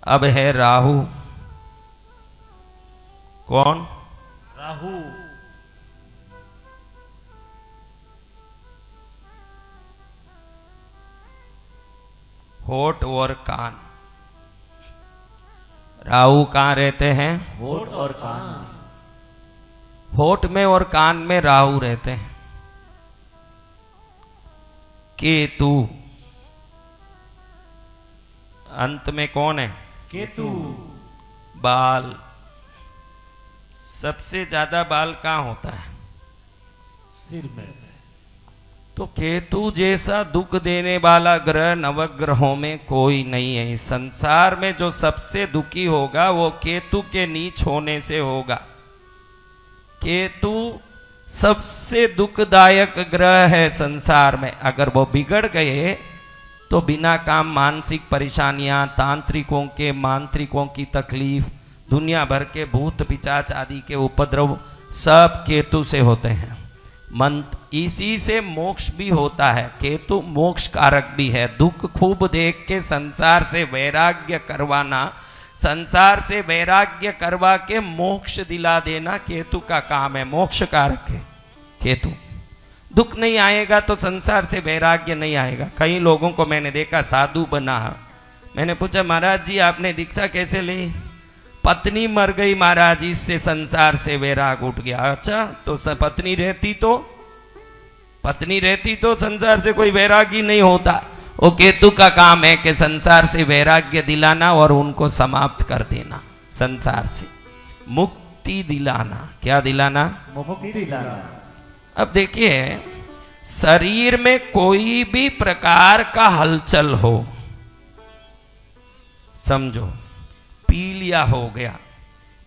अब है राहु। कौन? राहु। होठ और कान। राहु कहाँ रहते हैं? होठ और कान। होठ में और कान में राहु रहते हैं। केतु अंत में कौन है? केतु। बाल। सबसे ज्यादा बाल कहाँ होता है? सिर में। तो केतु जैसा दुख देने वाला ग्रह नवग्रहों में कोई नहीं है। इस संसार में जो सबसे दुखी होगा वो केतु के नीच होने से होगा। केतु सबसे दुखदायक ग्रह है संसार में। अगर वो बिगड़ गए तो बिना काम मानसिक परेशानियां, तांत्रिकों के मांत्रिकों की तकलीफ, दुनिया भर के भूत पिशाच आदि के उपद्रव सब केतु से होते हैं। इसी से मोक्ष भी होता है। केतु मोक्ष कारक भी है। दुख खूब देख के संसार से वैराग्य करवाना, संसार से वैराग्य करवा के मोक्ष दिला देना केतु का काम है। मोक्ष कारक है केतु। दुख नहीं आएगा तो संसार से वैराग्य नहीं आएगा। कई लोगों को मैंने देखा साधु बना, मैंने पूछा महाराज जी आपने दीक्षा कैसे ली? पत्नी मर गई महाराज, इससे संसार से वैराग उठ गया। अच्छा, तो पत्नी रहती तो संसार से कोई वैराग ही नहीं होता। वो केतु का काम है कि संसार से वैराग्य दिलाना और उनको समाप्त कर देना, संसार से मुक्ति दिलाना। क्या दिलाना? मुक्ति दिलाना। अब देखिए, शरीर में कोई भी प्रकार का हलचल हो, समझो पीलिया हो गया।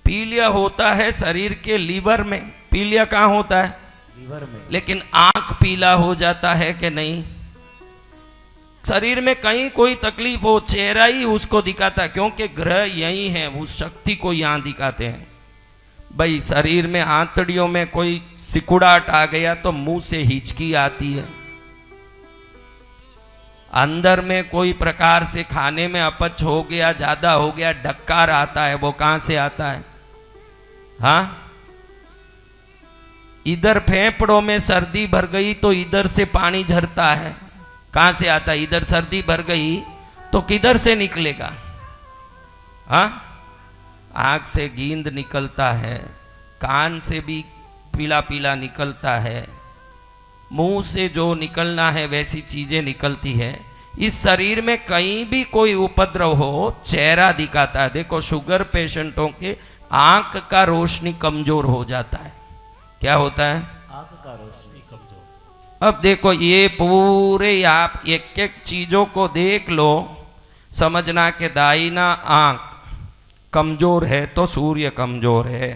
पीलिया होता है शरीर के लीवर में। पीलिया कहाँ होता है? लीवर में। लेकिन आंख पीला हो जाता है कि नहीं? शरीर में कहीं कोई तकलीफ हो, चेहरा ही उसको दिखाता है, क्योंकि ग्रह यही है, उस शक्ति को यहां दिखाते हैं। भाई शरीर में आंतड़ियों में कोई सिकुड़ाहट आ गया तो मुंह से हिचकी आती है। अंदर में कोई प्रकार से खाने में अपच हो गया, ज्यादा हो गया, डक्कार आता है। वो कहां से आता है? हाँ, इधर फेफड़ों में सर्दी भर गई तो इधर से पानी झरता है। कहां से आता है? इधर सर्दी भर गई तो किधर से निकलेगा? हाँ, आंख से गींद निकलता है, कान से भी पीला पीला निकलता है, मुंह से जो निकलना है वैसी चीजें निकलती है। इस शरीर में कहीं भी कोई उपद्रव हो, चेहरा दिखाता है। देखो शुगर पेशेंटों के आंख का रोशनी कमजोर हो जाता है। क्या होता है? आंख का रोशनी कमजोर। अब देखो ये पूरे आप एक एक चीजों को देख लो, समझना कि दाहिना आंख कमजोर है तो सूर्य कमजोर है,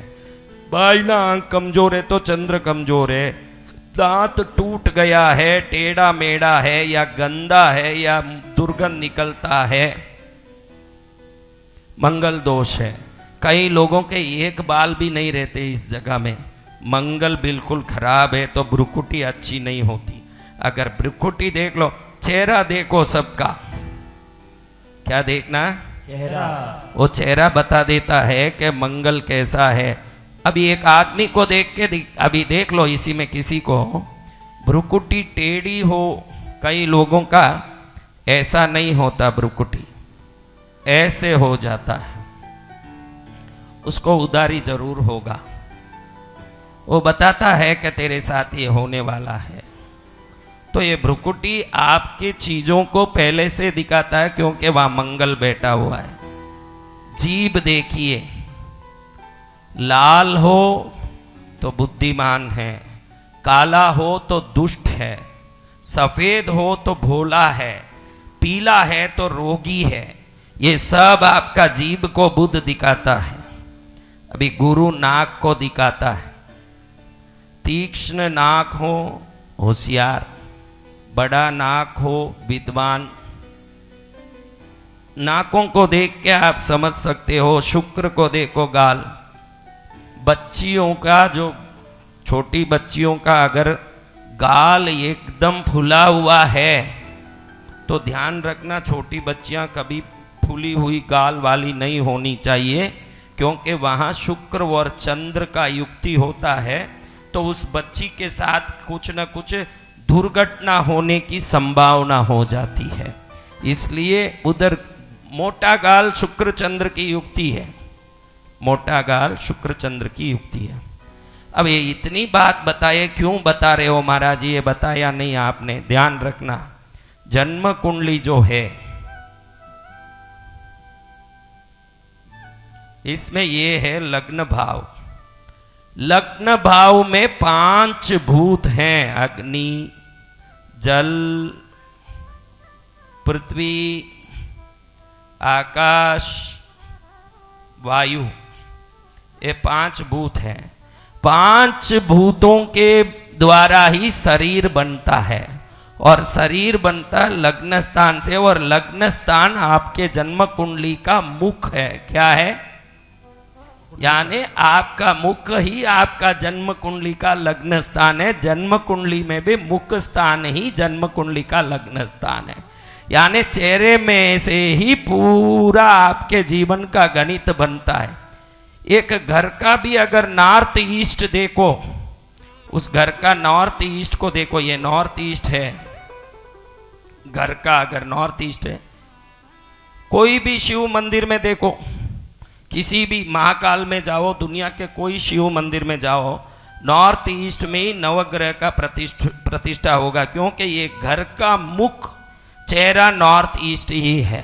बाइना आंख कमजोर है तो चंद्र कमजोर है, दांत टूट गया है, टेढ़ा मेढ़ा है, या गंदा है, या दुर्गंध निकलता है, मंगल दोष है। कई लोगों के एक बाल भी नहीं रहते इस जगह में। मंगल बिल्कुल खराब है तो भ्रुकुटी अच्छी नहीं होती। अगर भ्रुकुटी देख लो, चेहरा देखो सबका। क्या देखना? चेहरा। वो चेहरा बता देता है कि मंगल कैसा है। अभी एक आदमी को देख के अभी देख लो, इसी में किसी को भ्रुकुटी टेढ़ी हो, कई लोगों का ऐसा नहीं होता, भ्रुकुटी ऐसे हो जाता है, उसको उदारी जरूर होगा। वो बताता है कि तेरे साथ ये होने वाला है। तो ये भ्रुकुटी आपकी चीजों को पहले से दिखाता है, क्योंकि वहां मंगल बैठा हुआ है। जीभ देखिए, लाल हो तो बुद्धिमान है, काला हो तो दुष्ट है, सफेद हो तो भोला है, पीला है तो रोगी है। ये सब आपका जीभ को बुद्ध दिखाता है। अभी गुरु नाक को दिखाता है। तीक्ष्ण नाक हो होशियार, बड़ा नाक हो विद्वान। नाकों को देख के आप समझ सकते हो। शुक्र को देखो गाल। बच्चियों का, जो छोटी बच्चियों का अगर गाल एकदम फुला हुआ है तो ध्यान रखना, छोटी बच्चियां कभी फूली हुई गाल वाली नहीं होनी चाहिए, क्योंकि वहाँ शुक्र और चंद्र का युक्ति होता है, तो उस बच्ची के साथ कुछ न कुछ दुर्घटना होने की संभावना हो जाती है। इसलिए उधर मोटा गाल शुक्र चंद्र की युक्ति है, मोटा गाल शुक्र चंद्र की युक्ति है। अब ये इतनी बात बताए, क्यों बता रहे हो महाराज जी? ये बताया नहीं आपने, ध्यान रखना। जन्म कुंडली जो है इसमें ये है लग्न भाव। लग्न भाव में 5 भूत हैं, अग्नि, जल, पृथ्वी, आकाश, वायु, ये 5 भूत हैं। 5 भूतों के द्वारा ही शरीर बनता है, और शरीर बनता लग्न स्थान से, और लग्न स्थान आपके जन्म कुंडली का मुख है। क्या है? यानी आपका मुख ही आपका जन्म कुंडली का लग्न स्थान है। जन्म कुंडली में भी मुख स्थान ही जन्म कुंडली का लग्न स्थान है। यानी चेहरे में से ही पूरा आपके जीवन का गणित बनता है। एक घर का भी अगर नॉर्थ ईस्ट देखो, उस घर का नॉर्थ ईस्ट को देखो, ये नॉर्थ ईस्ट है घर का, अगर नॉर्थ ईस्ट है, कोई भी शिव मंदिर में देखो, किसी भी महाकाल में जाओ, दुनिया के कोई शिव मंदिर में जाओ, नॉर्थ ईस्ट में ही नवग्रह का प्रतिष्ठा होगा, क्योंकि ये घर का मुख चेहरा नॉर्थ ईस्ट ही है।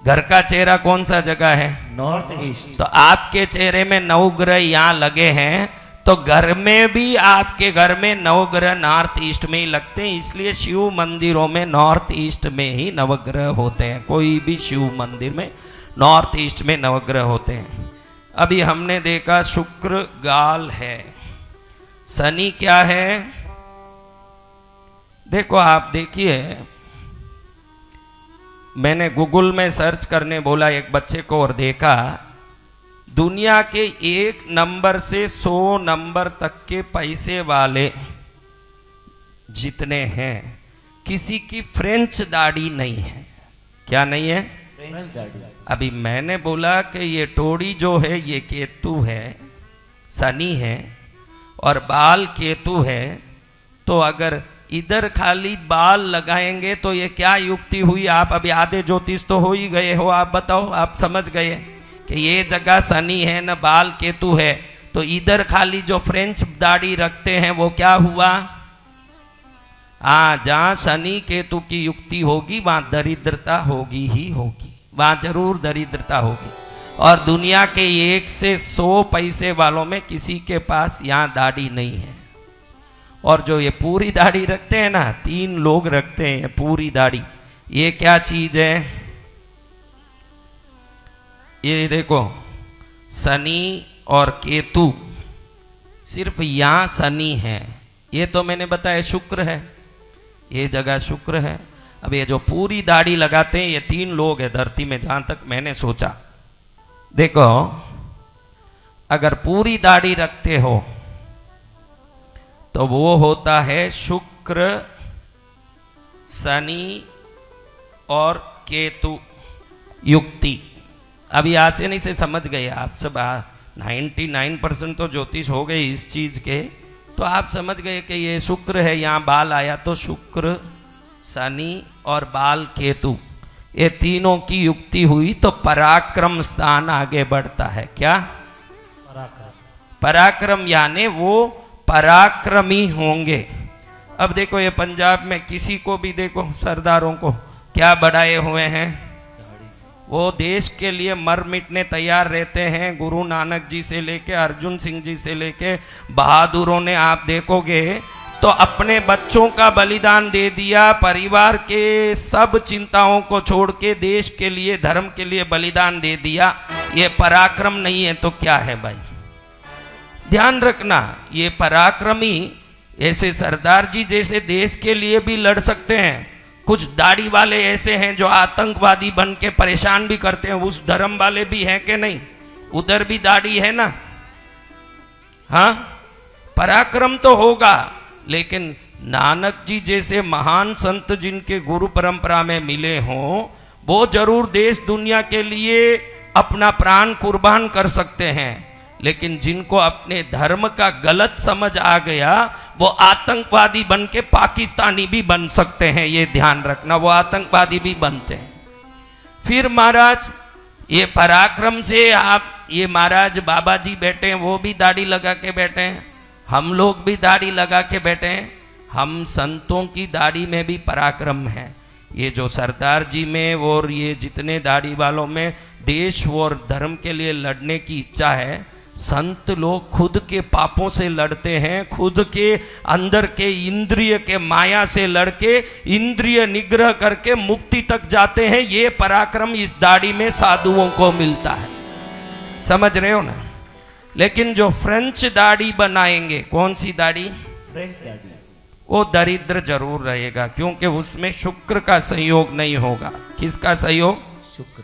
घर का चेहरा कौन सा जगह है? North east. तो आपके चेहरे में नवग्रह यहाँ लगे हैं, तो घर में भी आपके घर में नवग्रह नॉर्थ ईस्ट में ही लगते हैं। इसलिए शिव मंदिरों में नॉर्थ ईस्ट में ही नवग्रह होते हैं। कोई भी शिव मंदिर में नॉर्थ ईस्ट में नवग्रह होते हैं। अभी हमने देखा शुक्र गाल है, शनि क्या है? देखो आप देखिए, मैंने गूगल में सर्च करने बोला एक बच्चे को, और देखा दुनिया के 1 नंबर से 100 नंबर तक के पैसे वाले जितने हैं, किसी की फ्रेंच दाढ़ी नहीं है। क्या नहीं है? फ्रेंच दाढ़ी। अभी मैंने बोला कि ये टोड़ी जो है ये केतु है, शनि है, और बाल केतु है, तो अगर इधर खाली बाल लगाएंगे तो ये क्या युक्ति हुई? आप अभी आधे ज्योतिष तो हो ही गए हो, आप बताओ, आप समझ गए कि ये जगह शनि है न बाल केतु है, तो इधर खाली जो फ्रेंच दाढ़ी रखते हैं वो क्या हुआ? जहां शनि केतु की युक्ति होगी वहां दरिद्रता होगी ही होगी, वहां जरूर दरिद्रता होगी। और दुनिया के 1 से 100 पैसे वालों में किसी के पास यहाँ दाढ़ी नहीं है। और जो ये पूरी दाढ़ी रखते हैं ना, 3 लोग रखते हैं पूरी दाढ़ी, ये क्या चीज है? ये देखो, शनि और केतु, सिर्फ यहाँ शनि है, ये तो मैंने बताया शुक्र है, ये जगह शुक्र है। अब ये जो पूरी दाढ़ी लगाते हैं ये 3 लोग हैं धरती में, जहां तक मैंने सोचा। देखो, अगर पूरी दाढ़ी रखते हो तो वो होता है शुक्र, शनि और केतु युक्ति। अभी आसानी से समझ गए आप सब, 99% तो ज्योतिष हो गए इस चीज के, तो आप समझ गए कि ये शुक्र है, यहाँ बाल आया तो शुक्र, शनि और बाल केतु, ये तीनों की युक्ति हुई तो पराक्रम स्थान आगे बढ़ता है। क्या? पराक्रम। पराक्रम यानी वो पराक्रमी होंगे। अब देखो ये पंजाब में किसी को भी देखो, सरदारों को क्या बढ़ाए हुए हैं, वो देश के लिए मर मिटने तैयार रहते हैं। गुरु नानक जी से लेके अर्जुन सिंह जी से लेके बहादुरों ने आप देखोगे तो अपने बच्चों का बलिदान दे दिया, परिवार के सब चिंताओं को छोड़ के देश के लिए, धर्म के लिए बलिदान दे दिया। ये पराक्रम नहीं है तो क्या है भाई? ध्यान रखना, ये पराक्रमी ऐसे सरदार जी जैसे देश के लिए भी लड़ सकते हैं। कुछ दाढ़ी वाले ऐसे हैं जो आतंकवादी बन के परेशान भी करते हैं, उस धर्म वाले भी हैं कि नहीं? उधर भी दाढ़ी है ना। हाँ, पराक्रम तो होगा, लेकिन नानक जी जैसे महान संत जिनके गुरु परंपरा में मिले हों, वो जरूर देश दुनिया के लिए अपना प्राण कुर्बान कर सकते हैं, लेकिन जिनको अपने धर्म का गलत समझ आ गया वो आतंकवादी बन के पाकिस्तानी भी बन सकते हैं। ये ध्यान रखना, वो आतंकवादी भी बनते हैं। फिर महाराज ये पराक्रम से आप, ये महाराज बाबा जी बैठे हैं, वो भी दाढ़ी लगा के बैठे हैं, हम लोग भी दाढ़ी लगा के बैठे हैं। हम संतों की दाढ़ी में भी पराक्रम है। ये जो सरदार जी में और ये जितने दाढ़ी वालों में देश और धर्म के लिए लड़ने की इच्छा है, संत लोग खुद के पापों से लड़ते हैं, खुद के अंदर के इंद्रिय के माया से लड़के इंद्रिय निग्रह करके मुक्ति तक जाते हैं। ये पराक्रम इस दाढ़ी में साधुओं को मिलता है, समझ रहे हो ना। लेकिन जो फ्रेंच दाढ़ी बनाएंगे, कौन सी दाढ़ी? फ्रेंच दाढ़ी। वो दरिद्र जरूर रहेगा, क्योंकि उसमें शुक्र का संयोग नहीं होगा। किसका संयोग? शुक्र।